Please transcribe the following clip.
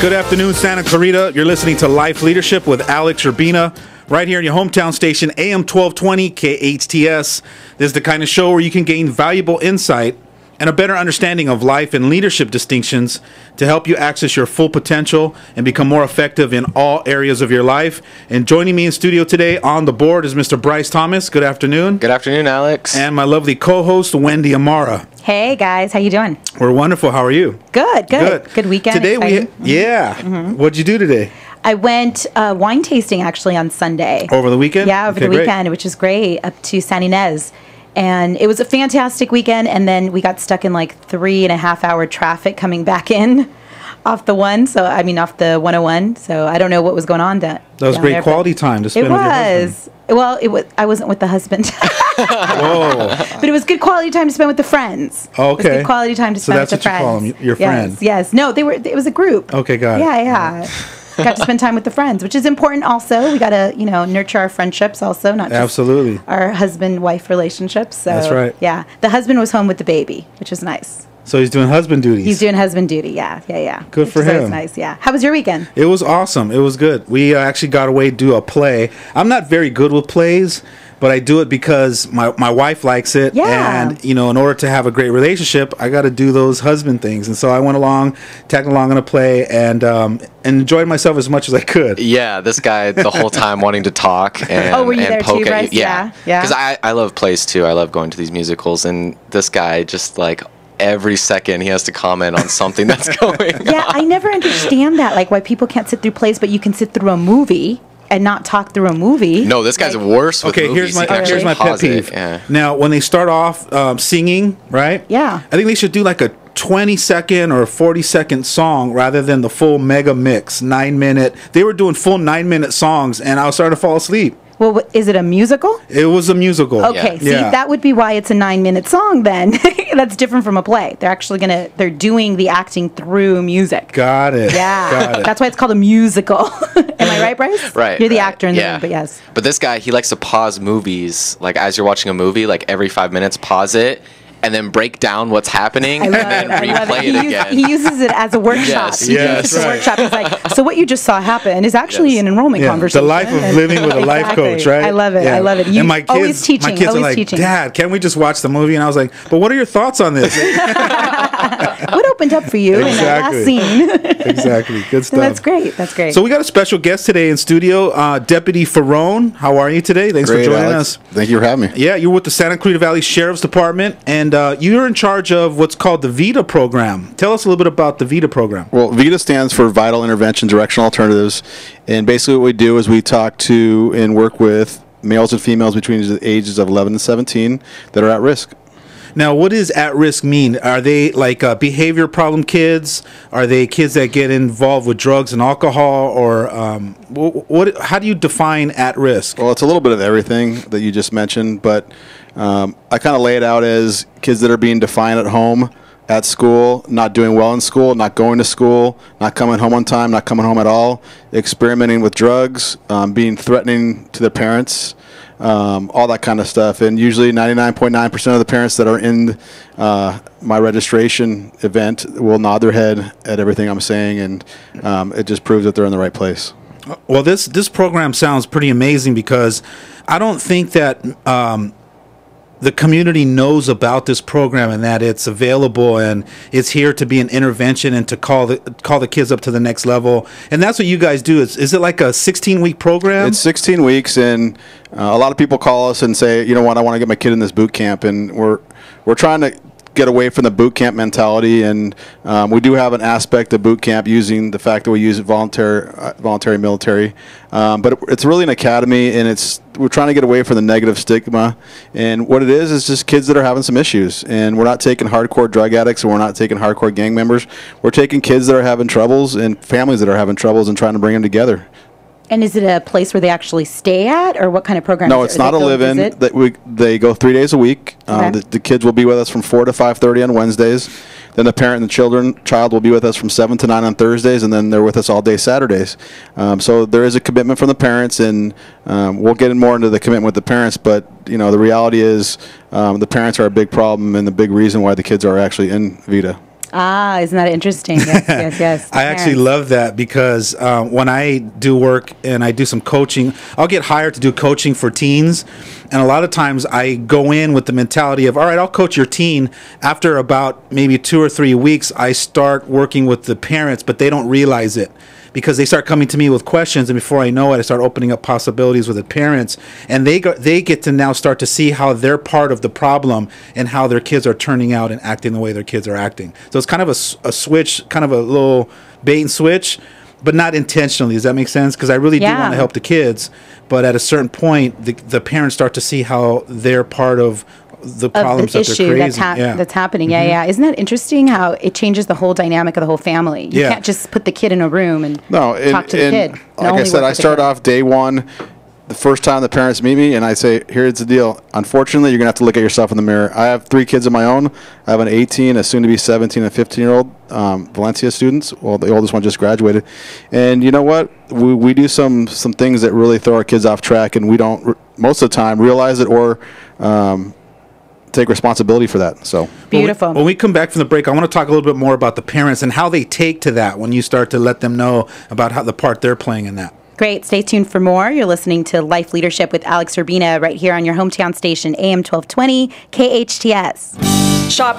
Good afternoon, Santa Clarita. You're listening to Life Leadership with Alex Urbina, right here in your hometown station, AM 1220 KHTS. This is the kind of show where you can gain valuable insight and a better understanding of life and leadership distinctions to help you access your full potential and become more effective in all areas of your life. And joining me in studio today on the board is Mr. Bryce Thomas. Good afternoon. Good afternoon, Alex. And my lovely co-host, Wendy Amara. Hey guys, how you doing? We're wonderful. How are you? Good. Good weekend. Today What'd you do today? I went wine tasting actually on Sunday. Over the weekend? Yeah, over the weekend, which is great, up to San Ynez. And it was a fantastic weekend, and then we got stuck in like 3.5 hour traffic coming back in off the 101. So I don't know what was going on that was great quality time to spend with your husband. Well, I wasn't with the husband. Whoa. But it was good quality time to spend with the friends. Okay. It was good quality time to spend with the friends. So that's what you call them, your friends? Yes. No, it was a group. Okay, got it. Yeah. Got to spend time with the friends, which is important also. We got to, nurture our friendships also, not just absolutely our husband-wife relationships. So, that's right. Yeah. The husband was home with the baby, which is nice. So he's doing husband duties. He's doing husband duty, yeah. Good for him. That was nice, yeah. How was your weekend? It was awesome. It was good. We actually got away to do a play. I'm not very good with plays, but I do it because my wife likes it. Yeah. And, in order to have a great relationship, I got to do those husband things. And so I went along, tagged along on a play, and enjoyed myself as much as I could. Yeah, this guy the whole time wanting to talk and were you there poke too, at Bryce? you. Yeah. Because I love plays too. I love going to these musicals, and this guy just like every second he has to comment on something that's going on. Yeah, I never understand that, like why people can't sit through plays, but you can sit through a movie and not talk through a movie. No, this guy's worse with movies. Here's my pet peeve. Yeah. Now, when they start off singing, right? Yeah. I think they should do like a 20-second or 40-second song rather than the full mega mix, 9-minute. They were doing full 9-minute songs, and I was starting to fall asleep. Well, is it a musical? It was a musical. Okay, see, that would be why it's a 9-minute song then. That's different from a play. They're actually they're doing the acting through music. Got it. Yeah. Got it. That's why it's called a musical. Am I right, Bryce? Right. You're the actor in the room, but yes. But this guy, he likes to pause movies, like as you're watching a movie, like every 5 minutes, pause it, and then break down what's happening, and then replay it again. He uses it as a workshop. Yes. A workshop. He's like, so what you just saw happen is actually an enrollment conversation. The life of living with a life coach, right? I love it. Yeah. I love it. And my kids, always teaching. My kids are like, teaching. Dad, can't we just watch the movie? And I was like, but what are your thoughts on this? What opened up for you in that last scene? Exactly. Good stuff. That's great. So we got a special guest today in studio, Deputy Ferrone. How are you today? Thanks for joining us. Thank you for having me. Yeah, you're with the Santa Clarita Valley Sheriff's Department, and you're in charge of what's called the VIDA program. Tell us a little bit about the VIDA program. Well, VIDA stands for Vital Intervention Directional Alternatives, and basically what we do is we talk to and work with males and females between the ages of 11 and 17 that are at risk. Now, what does at risk mean? Are they like behavior problem kids? Are they kids that get involved with drugs and alcohol? Or how do you define at risk? Well, it's a little bit of everything that you just mentioned, but I kind of lay it out as kids that are being defined at home, at school, not doing well in school, not going to school, not coming home on time, not coming home at all, experimenting with drugs, being threatening to their parents, all that kind of stuff. And usually 99.9% of the parents that are in my registration event will nod their head at everything I'm saying, and it just proves that they're in the right place. Well, this program sounds pretty amazing because I don't think that the community knows about this program and that it's available and it's here to be an intervention and to call the kids up to the next level. And that's what you guys do. Is it like a 16-week program? It's 16 weeks, and a lot of people call us and say, you know what, I want to get my kid in this boot camp, and we're trying to get away from the boot camp mentality, and we do have an aspect of boot camp using the fact that we use voluntary military, but it's really an academy, and we're trying to get away from the negative stigma. And what it is just kids that are having some issues, and we're not taking hardcore drug addicts, and we're not taking hardcore gang members. We're taking kids that are having troubles and families that are having troubles and trying to bring them together. And is it a place where they actually stay at, or what kind of program? No, it's not a live-in. They go 3 days a week. Okay. The kids will be with us from 4 to 5:30 on Wednesdays. Then the parent and the child will be with us from 7 to 9 on Thursdays, and then they're with us all day Saturdays. So there is a commitment from the parents, and we'll get in more into the commitment with the parents. But the reality is the parents are a big problem and the big reason why the kids are actually in VIDA. Ah, isn't that interesting? Yes, yes, yes. I actually love that because when I do work and I do some coaching, I'll get hired to do coaching for teens. And a lot of times I go in with the mentality of, all right, I'll coach your teen. After about maybe 2 or 3 weeks, I start working with the parents, but they don't realize it, because they start coming to me with questions, and before I know it, I start opening up possibilities with the parents, and they get to now start to see how they're part of the problem and how their kids are turning out and acting the way their kids are acting. So it's kind of a switch, kind of a little bait and switch, but not intentionally. Does that make sense? Because I really do want to help the kids, but at a certain point, the parents start to see how they're part of the problems that they're creating. That's happening. Yeah, yeah. Isn't that interesting how it changes the whole dynamic of the whole family? You can't just put the kid in a room and talk to the kid. Like I said, I start off day one, the first time the parents meet me, and I say, here's the deal. Unfortunately, you're going to have to look at yourself in the mirror. I have 3 kids of my own. I have an 18, a soon-to-be 17, and 15-year-old Valencia students. Well, the oldest one just graduated. And you know what? We do some things that really throw our kids off track, and we don't, most of the time, realize it or take responsibility for that. So beautiful. When we come back from the break, I want to talk a little bit more about the parents and how they take to that when you start to let them know about how the part they're playing in that. Great. Stay tuned for more. You're listening to Life Leadership with Alex Urbina right here on your hometown station, AM 1220, KHTS. Shop